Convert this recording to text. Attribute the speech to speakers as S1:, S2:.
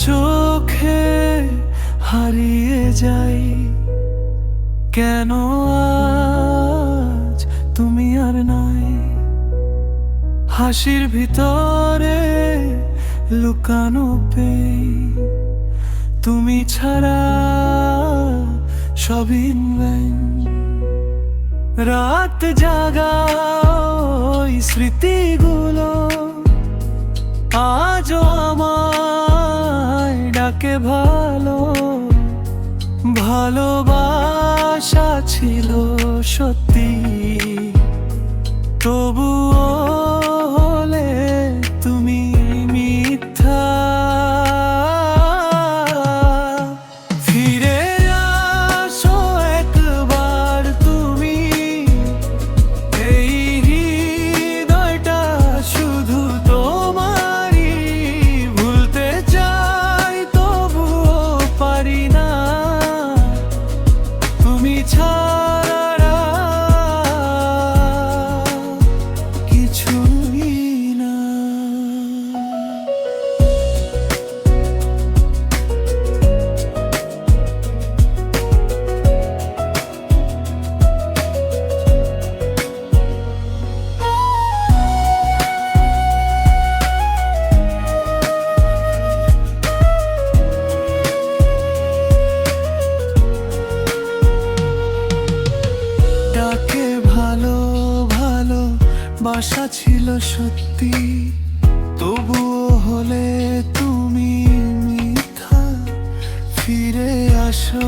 S1: চোখে হারিয়ে যাই, কেন আজ তুমি আর নাই? হাসির ভিতরে লুকানো পেই, তুমি ছাড়া সবই ইনভ্যান। রাত জাগা ওই স্মৃতিগুলো আজও আমায় ডাকে ভালো। ভালোবাসা ছিল সত্যি, তবুও হলে তুমি মিথ্যা। ফিরে আসো একবার তুমি, এই হৃদয়টা শুধু তোমারই। ভুলতে চাই তবুও পারি না, তুমি ছাড়া কিছুই না। ডাকে ভালো ভালো বাসা ছিল সত্যি, তবুও হলে তুমি মিথ্যা। ফিরে আসো